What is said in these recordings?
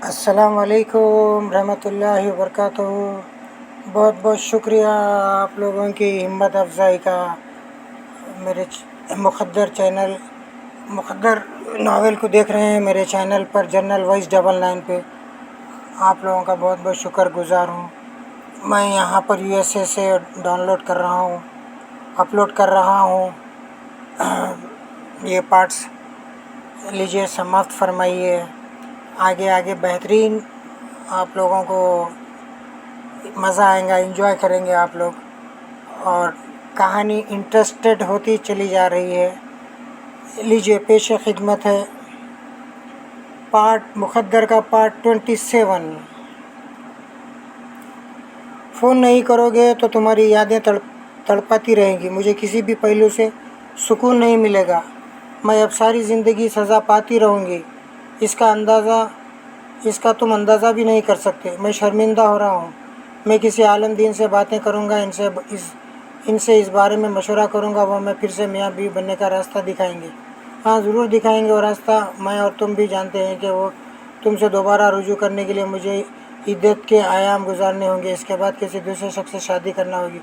السلام علیکم رحمۃ اللہ وبرکاتہ۔ بہت بہت شکریہ آپ لوگوں کی ہمت افزائی کا۔ میرے مقدر چینل مقدر ناول کو دیکھ رہے ہیں میرے چینل پر جنرل وائس 99 پہ۔ آپ لوگوں کا بہت بہت شکر گزار ہوں۔ میں یہاں پر USA سے ڈاؤن لوڈ کر رہا ہوں، اپلوڈ کر رہا ہوں۔ یہ پارٹس لیجیے، سماعت فرمائیے۔ آگے آگے بہترین آپ لوگوں کو مزہ آئے گا، انجوائے کریں گے آپ لوگ، اور کہانی انٹرسٹڈ ہوتی چلی جا رہی ہے۔ لیجیے، پیش خدمت ہے مقدر کا پارٹ 27۔ فون نہیں کرو گے تو تمہاری یادیں تڑپاتی رہیں گی، مجھے کسی بھی پہلو سے سکون نہیں ملے گا، میں اب ساری زندگی سزا پاتی رہوں گی۔ اس کا تم اندازہ بھی نہیں کر سکتے۔ میں شرمندہ ہو رہا ہوں۔ میں کسی عالم دین سے باتیں کروں گا، ان سے اس بارے میں مشورہ کروں گا، وہ میں پھر سے میاں بیوی بننے کا راستہ دکھائیں گے۔ ہاں ضرور دکھائیں گے، وہ راستہ میں اور تم بھی جانتے ہیں کہ وہ تم سے دوبارہ رجوع کرنے کے لیے مجھے عدت کے ایام گزارنے ہوں گے، اس کے بعد کسی دوسرے شخص سے شادی کرنا ہوگی،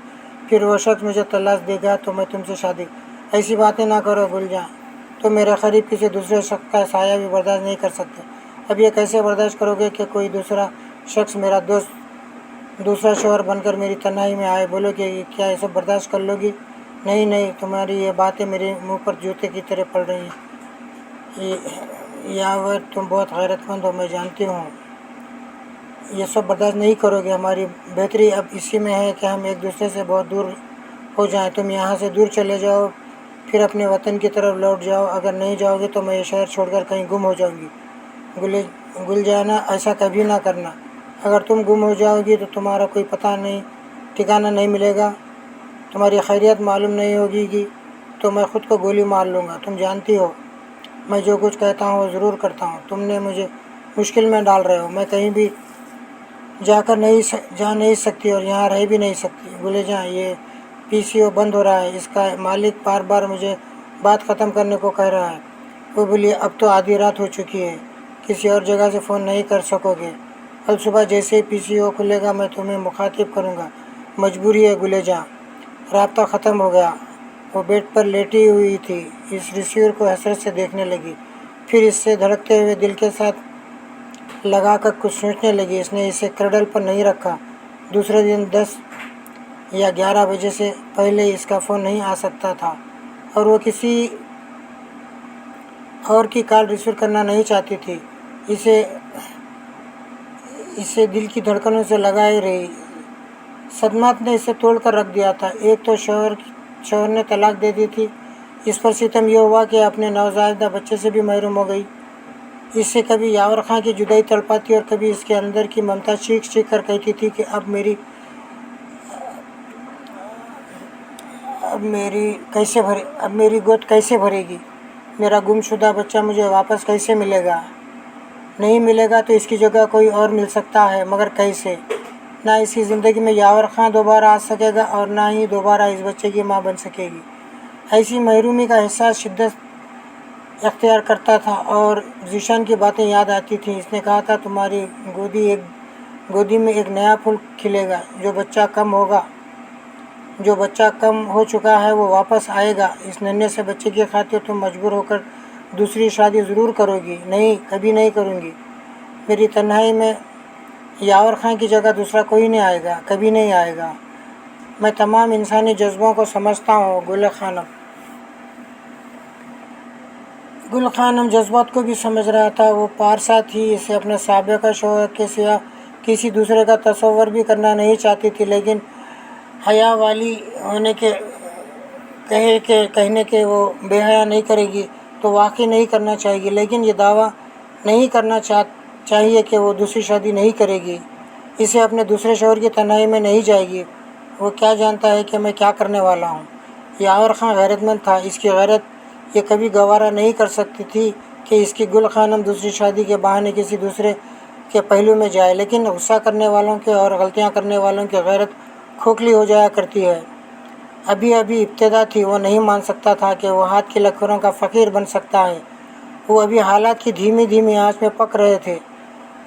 پھر وہ شخص مجھے طلاق دے گا تو میں تم سے شادی۔ ایسی باتیں نہ کرو گل جان، تم میرے قریب کسی دوسرے شخص کا سایہ بھی برداشت نہیں کر سکتے۔ اب یہ کیسے برداشت کرو گے کہ کوئی دوسرا شخص میرا دوست، دوسرا شوہر بن کر میری تنہائی میں آئے؟ بولو کہ کیا یہ سب برداشت کر لو گی؟ نہیں نہیں، تمہاری یہ باتیں میرے منہ پر جوتے کی طرح پڑ رہی ہیں۔ یاور تم بہت غیرت مند ہو، میں جانتی ہوں، یہ سب برداشت نہیں کرو گے۔ ہماری بہتری اب اسی میں ہے کہ ہم ایک دوسرے سے بہت دور ہو جائیں۔ تم یہاں سے دور چلے جاؤ، پھر اپنے وطن کی طرف لوٹ جاؤ۔ اگر نہیں جاؤ گے تو میں یہ شہر چھوڑ کر کہیں گم ہو جاؤں گی۔ گل جانا، ایسا کبھی نہ کرنا۔ اگر تم گم ہو جاؤ گی تو تمہارا کوئی پتہ نہیں، ٹھکانہ نہیں ملے گا، تمہاری خیریت معلوم نہیں ہوگی گی تو میں خود کو گولی مار لوں گا۔ تم جانتی ہو میں جو کچھ کہتا ہوں وہ ضرور کرتا ہوں۔ تم نے مجھے مشکل میں ڈال رہے ہو، میں کہیں بھی جا نہیں سکتی اور یہاں رہ بھی نہیں سکتی۔ گلے جان، یہ PCO بند ہو رہا ہے، اس کا مالک بار بار مجھے بات ختم کرنے کو کہہ رہا ہے۔ وہ بولی اب تو آدھی رات ہو چکی ہے، کسی اور جگہ سے فون نہیں کر سکو گے، کل صبح جیسے ہی PCO کھلے گا میں تمہیں مخاطب کروں گا۔ مجبوری ہے گلے جان۔ رابطہ ختم ہو گیا۔ وہ بیڈ پر لیٹی ہوئی تھی، اس ریسیور کو حسرت سے دیکھنے لگی، پھر اس سے دھڑکتے ہوئے دل کے ساتھ لگا کر کچھ سوچنے لگی۔ اس نے اسے کرڈل پر نہیں رکھا۔ دوسرے دن 10 یا 11 بجے سے پہلے اس کا فون نہیں آ سکتا تھا، اور وہ کسی اور کی کال ریسیو کرنا نہیں چاہتی تھی۔ اسے دل کی دھڑکنوں سے لگائے رہی۔ صدمات نے اسے توڑ کر رکھ دیا تھا۔ ایک تو شوہر نے طلاق دے دی تھی، اس پر ستم یہ ہوا کہ اپنے نوزائیدہ بچے سے بھی محروم ہو گئی۔ اس سے کبھی یاور خاں کی جدائی تڑپاتی اور کبھی اس کے اندر کی ممتا چیخ چیخ کر کہتی تھی کہ اب میری گود کیسے بھرے گی؟ میرا گم شدہ بچہ مجھے واپس کیسے ملے گا؟ نہیں ملے گا تو اس کی جگہ کوئی اور مل سکتا ہے، مگر کیسے؟ نہ اس کی زندگی میں یاور خاں دوبارہ آ سکے گا اور نہ ہی دوبارہ اس بچے کی ماں بن سکے گی۔ ایسی محرومی کا احساس شدت اختیار کرتا تھا اور ذیشان کی باتیں یاد آتی تھیں۔ اس نے کہا تھا تمہاری گودی میں ایک نیا پھول کھلے گا، جو بچہ کم ہو چکا ہے وہ واپس آئے گا۔ اس ننھے سے بچے کی خاطر تم مجبور ہو کر دوسری شادی ضرور کرو گی۔ نہیں، کبھی نہیں کروں گی۔ میری تنہائی میں یاور خاں کی جگہ دوسرا کوئی نہیں آئے گا، کبھی نہیں آئے گا۔ میں تمام انسانی جذبوں کو سمجھتا ہوں گل خانم جذبات کو بھی سمجھ رہا تھا۔ وہ پارسا تھی، اسے اپنے سابقہ شوہر کے سوا کسی دوسرے کا تصور بھی کرنا نہیں چاہتی تھی، لیکن حیا والی ہونے کے کہنے کہ وہ بے حیا نہیں کرے گی تو واقعی نہیں کرنا چاہے گی، لیکن یہ دعویٰ نہیں کرنا چاہیے کہ وہ دوسری شادی نہیں کرے گی، اسے اپنے دوسرے شوہر کی تنہائی میں نہیں جائے گی۔ وہ کیا جانتا ہے کہ میں کیا کرنے والا ہوں؟ یاور خاں غیرت مند تھا، اس کی غیرت یہ کبھی گوارا نہیں کر سکتی تھی کہ اس کی گل خانم دوسری شادی کے بہانے کسی دوسرے کے پہلو میں جائے، لیکن غصہ کرنے والوں کے اور غلطیاں کرنے والوں کی غیرت کھوکھلی ہو جایا کرتی ہے۔ ابھی ابتدا تھی، وہ نہیں مان سکتا تھا کہ وہ ہاتھ کی لکیروں کا فقیر بن سکتا ہے۔ وہ ابھی حالات کی دھیمی آنچ میں پک رہے تھے۔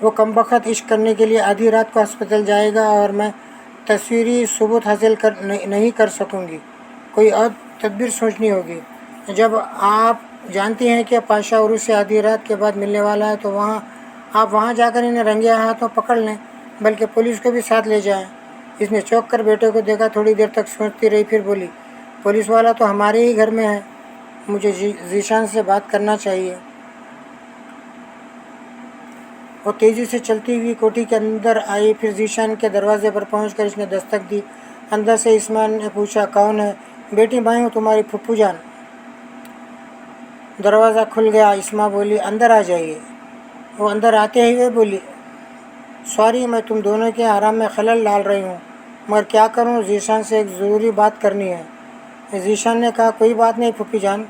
وہ کمبخت عشق کرنے کے لیے آدھی رات کو ہسپتال جائے گا اور میں تصویری ثبوت حاصل نہیں کر سکوں گی۔ کوئی اور تدبیر سوچنی ہوگی۔ جب آپ جانتی ہیں کہ پاشا عروج سے آدھی رات کے بعد ملنے والا ہے تو آپ وہاں جا کر انہیں رنگے ہاتھوں پکڑ لیں، بلکہ پولیس کو بھی ساتھ لے جائیں۔ اس نے چونک کر بیٹے کو دیکھا، تھوڑی دیر تک سوچتی رہی، پھر بولی، پولیس والا تو ہمارے ہی گھر میں ہے، مجھے ذیشان سے بات کرنا چاہیے۔ وہ تیزی سے چلتی ہوئی کوٹھی کے اندر آئی، پھر ذیشان کے دروازے پر پہنچ کر اس نے دستک دی۔ اندر سے اسما نے پوچھا، کون ہے؟ بیٹی میں ہوں، تمہاری پھپھو جان۔ دروازہ کھل گیا۔ اسما بولی، اندر آ جائیے۔ وہ اندر آتے ہوئے بولی، سوری، میں تم دونوں کے آرام میں خلل ڈال رہی ہوں، مگر کیا کروں، ذیشان سے ایک ضروری بات کرنی ہے۔ ذیشان نے کہا، کوئی بات نہیں پھوپھی جان،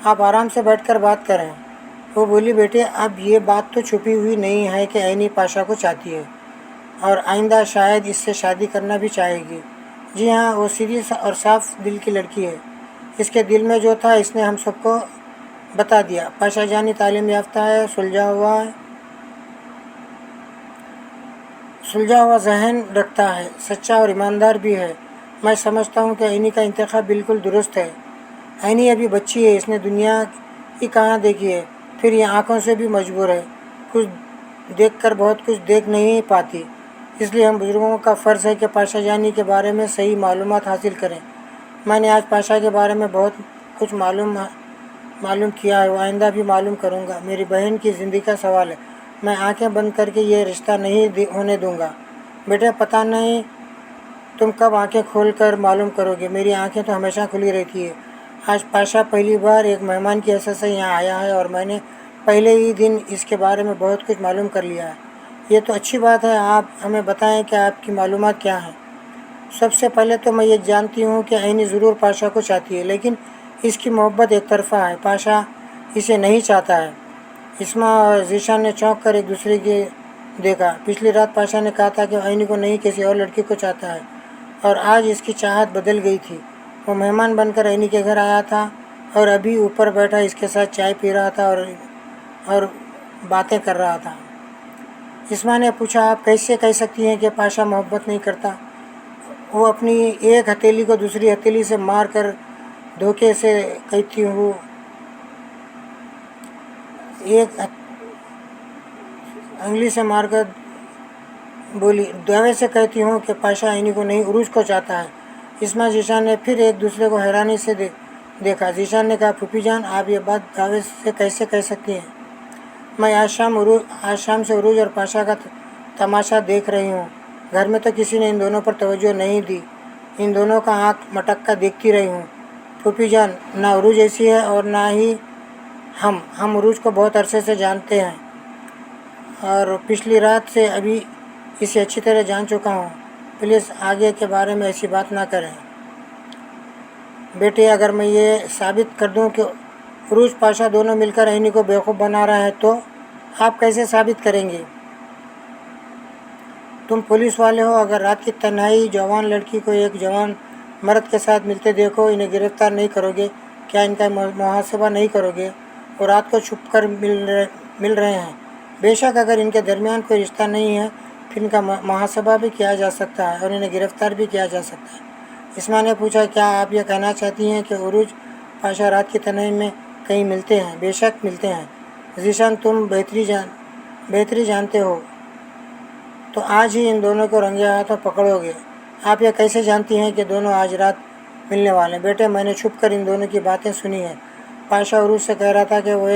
آپ آرام سے بیٹھ کر بات کریں۔ وہ بولی، بیٹے اب یہ بات تو چھپی ہوئی نہیں ہے کہ عینی پاشا کو چاہتی ہے اور آئندہ شاید اس سے شادی کرنا بھی چاہے گی۔ جی ہاں، وہ سیدھی اور صاف دل کی لڑکی ہے۔ اس کے دل میں جو تھا اس نے ہم سب کو بتا دیا۔ پاشا جانی تعلیم یافتہ ہے، سلجھا ہوا ذہن رکھتا ہے، سچا اور ایماندار بھی ہے۔ میں سمجھتا ہوں کہ عینی کا انتخاب بالکل درست ہے۔ عینی ابھی بچی ہے، اس نے دنیا ہی کہاں دیکھی ہے، پھر یہ آنکھوں سے بھی مجبور ہے، کچھ دیکھ کر بہت کچھ دیکھ نہیں پاتی۔ اس لیے ہم بزرگوں کا فرض ہے کہ پاشا جانی کے بارے میں صحیح معلومات حاصل کریں۔ میں نے آج پاشا کے بارے میں بہت کچھ معلوم کیا ہے، وہ آئندہ بھی معلوم کروں گا۔ میری بہن کی زندگی کا سوال ہے، میں آنکھیں بند کر کے یہ رشتہ نہیں ہونے دوں گا۔ بیٹے پتہ نہیں تم کب آنکھیں کھول کر معلوم کرو گے، میری آنکھیں تو ہمیشہ کھلی رہتی ہے۔ آج پاشا پہلی بار ایک مہمان کی حیثیت سے یہاں آیا ہے اور میں نے پہلے ہی دن اس کے بارے میں بہت کچھ معلوم کر لیا ہے۔ یہ تو اچھی بات ہے، آپ ہمیں بتائیں کہ آپ کی معلومات کیا ہیں۔ سب سے پہلے تو میں یہ جانتی ہوں کہ عینی ضرور پاشا کو چاہتی ہے، لیکن اس کی محبت ایک طرفہ ہے، پاشا اسے نہیں چاہتا ہے۔ اسما اور ذیشان نے چونک کر ایک دوسرے کی دیکھا۔ پچھلی رات پاشا نے کہا تھا کہ عینی کو نہیں کسی اور لڑکی کو چاہتا ہے، اور آج اس کی چاہت بدل گئی تھی۔ وہ مہمان بن کر عینی کے گھر آیا تھا اور ابھی اوپر بیٹھا اس کے ساتھ چائے پی رہا تھا اور باتیں کر رہا تھا۔ اسما نے پوچھا، آپ کیسے کہہ سکتی ہیں کہ پاشا محبت نہیں کرتا؟ وہ اپنی ایک ہتھیلی کو دوسری ہتھیلی سے مار کر دھوکے سے کہتی ہوں، ایک انگلی سے مار کر بولی، دعوے سے کہتی ہوں کہ پاشا عینی کو نہیں، عروج کو چاہتا ہے۔ اسما ذیشان نے پھر ایک دوسرے کو حیرانی سے دیکھا۔ ذیشان نے کہا، پھوپھی جان، آپ یہ بات دعوے سے کیسے کہہ سکتی ہیں؟ میں آج شام سے عروج اور پاشا کا تماشا دیکھ رہی ہوں۔ گھر میں تو کسی نے ان دونوں پر توجہ نہیں دی، ان دونوں کا آنکھ مٹک کر دیکھتی رہی ہوں۔ پھوپھی جان، نہ عروج ایسی ہے اور نہ ہی ہم عروج کو بہت عرصے سے جانتے ہیں اور پچھلی رات سے ابھی اسے اچھی طرح جان چکا ہوں۔ پلیز آگے کے بارے میں ایسی بات نہ کریں۔ بیٹے اگر میں یہ ثابت کر دوں کہ عروج پاشا دونوں مل کر عینی کو بیوقوف بنا رہے ہیں تو آپ کیسے ثابت کریں گے؟ تم پولیس والے ہو، اگر رات کی تنہائی جوان لڑکی کو ایک جوان مرد کے ساتھ ملتے دیکھو، انہیں گرفتار نہیں کرو گے؟ کیا ان کا محاسبہ نہیں کرو گے؟ وہ رات کو چھپ کر مل رہے ہیں، بے شک اگر ان کے درمیان کوئی رشتہ نہیں ہے پھر ان کا محاسبہ بھی کیا جا سکتا ہے اور انہیں گرفتار بھی کیا جا سکتا ہے۔ اسما نے پوچھا، کیا آپ یہ کہنا چاہتی ہیں کہ عروج پاشا رات کی تنہائی میں کہیں ملتے ہیں؟ بے شک ملتے ہیں۔ ذیشان، تم بہتری جانتے ہو تو آج ہی ان دونوں کو رنگے ہاتھوں پکڑو گے۔ آپ یہ کیسے جانتی ہیں کہ دونوں آج رات ملنے والے ہیں؟ بیٹے میں نے چھپ کر ان دونوں کی باتیں سنی ہیں۔ پاشا عروج سے کہہ رہا تھا کہ وہ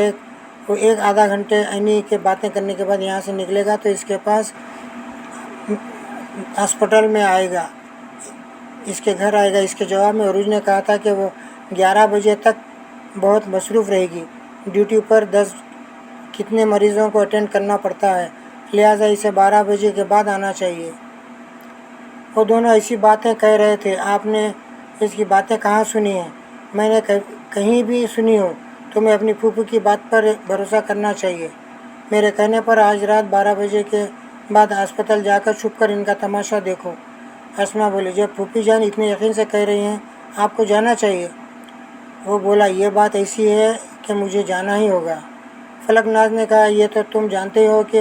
ایک آدھا گھنٹے عینی کے باتیں کرنے کے بعد یہاں سے نکلے گا تو اس کے پاس ہسپتال میں آئے گا، اس کے گھر آئے گا۔ اس کے جواب میں عروج نے کہا تھا کہ وہ 11 بجے تک بہت مصروف رہے گی، ڈیوٹی پر 10 کتنے مریضوں کو اٹینڈ کرنا پڑتا ہے، لہٰذا اسے 12 بجے کے بعد آنا چاہیے۔ وہ دونوں ایسی باتیں کہہ رہے تھے، آپ نے اس کی باتیں کہاں سنی ہیں؟ میں نے کہیں بھی سنی ہو، تمہیں اپنی پھوپھی کی بات پر بھروسہ کرنا چاہیے۔ میرے کہنے پر آج رات 12 بجے کے بعد ہسپتال جا کر چھپ کر ان کا تماشا دیکھو۔ اسما بولی، جب پھوپھی جان اتنے یقین سے کہہ رہی ہیں آپ کو جانا چاہیے۔ وہ بولا، یہ بات ایسی ہے کہ مجھے جانا ہی ہوگا۔ فلک ناز نے کہا، یہ تو تم جانتے ہو کہ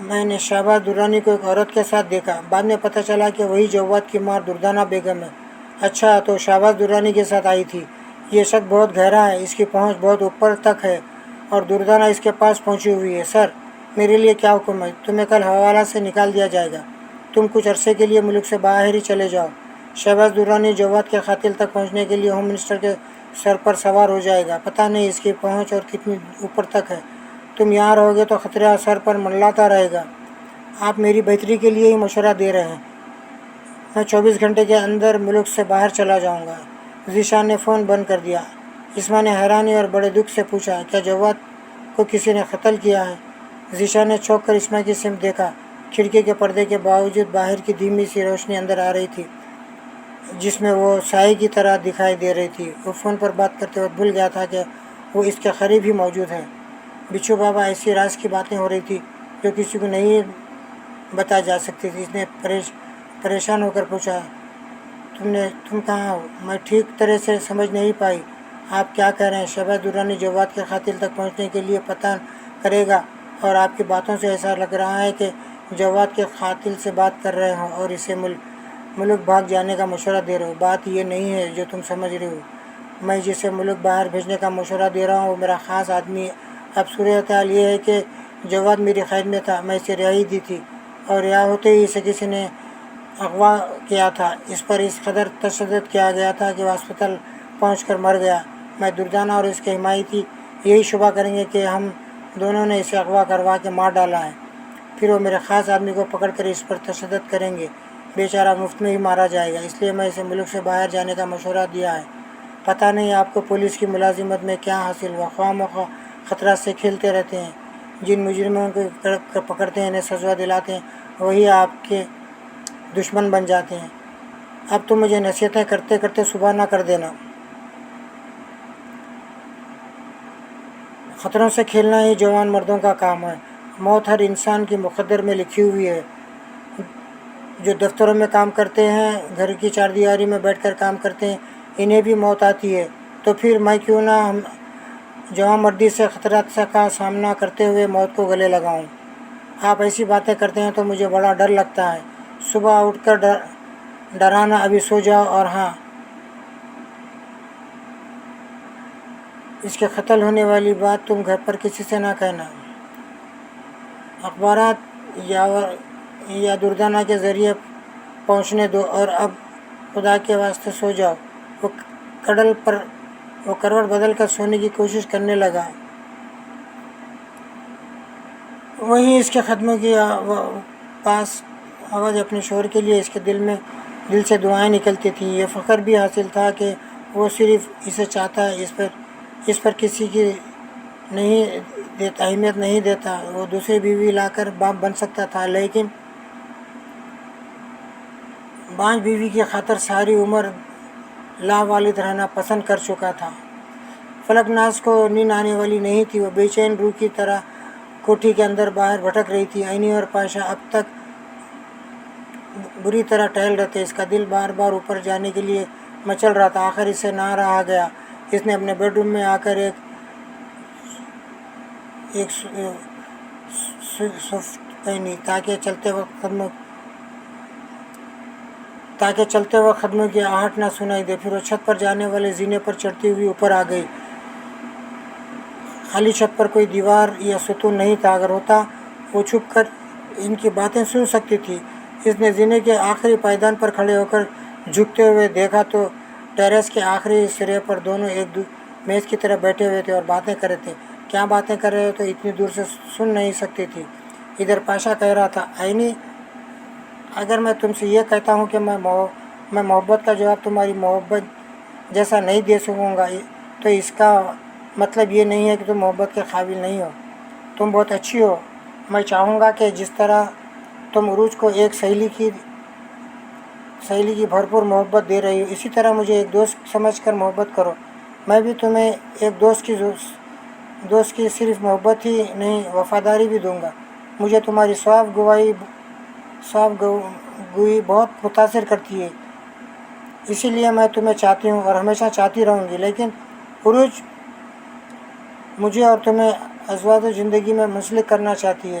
میں نے شہباز درانی کو ایک عورت کے ساتھ دیکھا، بعد میں پتہ چلا کہ وہی جواد کی ماں دردانہ بیگم ہے۔ اچھا، تو شہباز درانی کے ساتھ آئی تھی۔ یہ شک بہت گہرا ہے، اس کی پہنچ بہت اوپر تک ہے اور دردانہ اس کے پاس پہنچی ہوئی ہے۔ سر، میرے لیے کیا حکم ہے؟ تمہیں کل حوالہ سے نکال دیا جائے گا، تم کچھ عرصے کے لیے ملک سے باہر ہی چلے جاؤ۔ شہباز درانی جواد کے قاتل تک پہنچنے کے لیے ہوم منسٹر کے سر پر سوار ہو جائے گا۔ پتہ نہیں اس کی پہنچ اور کتنی اوپر تک ہے۔ تم یہاں رہو گے تو خطرہ سر پر منڈلاتا رہے گا۔ آپ میری بہتری کے لیے ہی مشورہ دے رہے ہیں۔ میں 24 گھنٹے کے اندر ملک سے باہر چلا جاؤں گا۔ ذیشان نے فون بند کر دیا۔ اسما نے حیرانی اور بڑے دکھ سے پوچھا، کیا جواد کو کسی نے قتل کیا ہے؟ ذیشان نے چونک کر اسما کی سمت دیکھا۔ کھڑکی کے پردے کے باوجود باہر کی دھیمی سی روشنی اندر آ رہی تھی، جس میں وہ سائے کی طرح دکھائی دے رہی تھی۔ وہ فون پر بات کرتے وقت بھول گیا تھا کہ وہ اس کے قریب ہی موجود ہے۔ بچھو بابا، ایسی راز کی باتیں ہو رہی تھی جو کسی کو نہیں بتا جا سکتی تھی۔ اس نے پریشان ہو کر پوچھا، تم کہاں ہو؟ میں ٹھیک طرح سے سمجھ نہیں پائی، آپ کیا کہہ رہے ہیں؟ شہباز درانی جواد کے قاتل تک پہنچنے کے لیے پتہ کرے گا، اور آپ کی باتوں سے ایسا لگ رہا ہے کہ جواد کے قاتل سے بات کر رہے ہوں اور اسے ملک بھاگ جانے کا مشورہ دے رہے ہو۔ بات یہ نہیں ہے جو تم سمجھ رہے ہو۔ میں جسے ملک باہر بھیجنے کا مشورہ دے رہا ہوں وہ میرا خاص آدمی ہے۔ اب صورتحال یہ ہے کہ جواد میری قید میں تھا، میں اسے رہائی دی تھی اور رہا ہوتے ہی اسے کسی نے اغوا کیا تھا۔ اس پر اس قدر تشدد کیا گیا تھا کہ وہ ہسپتال پہنچ کر مر گیا۔ میں دردانہ اور اس کے حمایتی یہی شبہ کریں گے کہ ہم دونوں نے اسے اغوا کروا کے مار ڈالا ہے۔ پھر وہ میرے خاص آدمی کو پکڑ کر اس پر تشدد کریں گے۔ بیچارہ مفت میں ہی مارا جائے گا۔ اس لیے میں اسے ملک سے باہر جانے کا مشورہ دیا ہے۔ پتہ نہیں آپ کو پولیس کی ملازمت میں کیا حاصل ہوا، خواہ مخواہ خطرات سے کھیلتے رہتے ہیں۔ جن مجرموں کو پکڑتے ہیں، انہیں سزا دلاتے ہیں، وہی آپ کے دشمن بن جاتے ہیں۔ اب تو مجھے نصیحتیں کرتے کرتے صبح نہ کر دینا۔ خطروں سے کھیلنا ہی جوان مردوں کا کام ہے۔ موت ہر انسان کی مقدر میں لکھی ہوئی ہے۔ جو دفتروں میں کام کرتے ہیں، گھر کی چاردیواری میں بیٹھ کر کام کرتے ہیں، انہیں بھی موت آتی ہے۔ تو پھر میں کیوں نہ جوان مردی سے خطرات کا سامنا کرتے ہوئے موت کو گلے لگاؤں؟ آپ ایسی باتیں کرتے ہیں تو مجھے بڑا ڈر لگتا ہے۔ صبح اٹھ کر ڈرانا، ابھی سو جاؤ۔ اور ہاں، اس کے قتل ہونے والی بات تم گھر پر کسی سے نہ کہنا۔ اخبارات یا دردانہ کے ذریعے پہنچنے دو، اور اب خدا کے واسطے سو جاؤ۔ وہ کروٹ بدل کر سونے کی کوشش کرنے لگا۔ وہیں اس کے قدموں کی پاس آواز اپنے شوہر کے لیے اس کے دل سے دعائیں نکلتی تھیں۔ یہ فخر بھی حاصل تھا کہ وہ صرف اسے چاہتا ہے، اس پر کسی کی اہمیت نہیں دیتا۔ وہ دوسری بیوی لا کر باپ بن سکتا تھا، لیکن بانجھ بیوی کی خاطر ساری عمر لا والد رہنا پسند کر چکا تھا۔ فلک ناز کو نیند آنے والی نہیں تھی۔ وہ بے چین روح کی طرح کوٹھی کے اندر باہر بھٹک رہی تھی۔ عینی اور پاشا اب تک بری طرح ٹہل رہے تھے۔ اس کا دل بار بار اوپر جانے کے لیے مچل رہا تھا۔ آخر اسے نہ رہا گیا۔ اس نے اپنے بیڈ روم میں آ کر ایک سوفٹ پہنی تاکہ چلتے وقت قدموں کی آہٹ نہ سنائی دے۔ پھر وہ چھت پر جانے والے زینے پر چڑھتی ہوئی اوپر آ گئی۔ خالی چھت پر کوئی دیوار یا ستون نہیں تھا۔ اگر ہوتا وہ چھپ کر ان کی باتیں سن سکتی تھی۔ اس نے زینے کے آخری پائیدان پر کھڑے ہو کر جھکتے ہوئے دیکھا تو ٹیریس کے آخری سرے پر دونوں ایک میز کی طرف بیٹھے ہوئے تھے اور باتیں کر رہے تھے۔ کیا باتیں کر رہے تو اتنی دور سے سن نہیں سکتی تھی۔ ادھر پاشا کہہ رہا تھا، عینی، اگر میں تم سے یہ کہتا ہوں کہ میں محبت کا جواب تمہاری محبت جیسا نہیں دے سکوں گا، تو اس کا مطلب یہ نہیں ہے کہ تم محبت کے قابل نہیں ہو۔ تم بہت اچھی ہو۔ میں چاہوں گا کہ جس طرح تم عروج کو ایک سہیلی کی بھرپور محبت دے رہی ہو، اسی طرح مجھے ایک دوست سمجھ کر محبت کرو۔ میں بھی تمہیں ایک دوست کی صرف محبت ہی نہیں، وفاداری بھی دوں گا۔ مجھے تمہاری صاف گوئی بہت متاثر کرتی ہے، اسی لیے میں تمہیں چاہتی ہوں اور ہمیشہ چاہتی رہوں گی۔ لیکن عروج مجھے اور تمہیں ازواج زندگی میں منسلک کرنا چاہتی ہے۔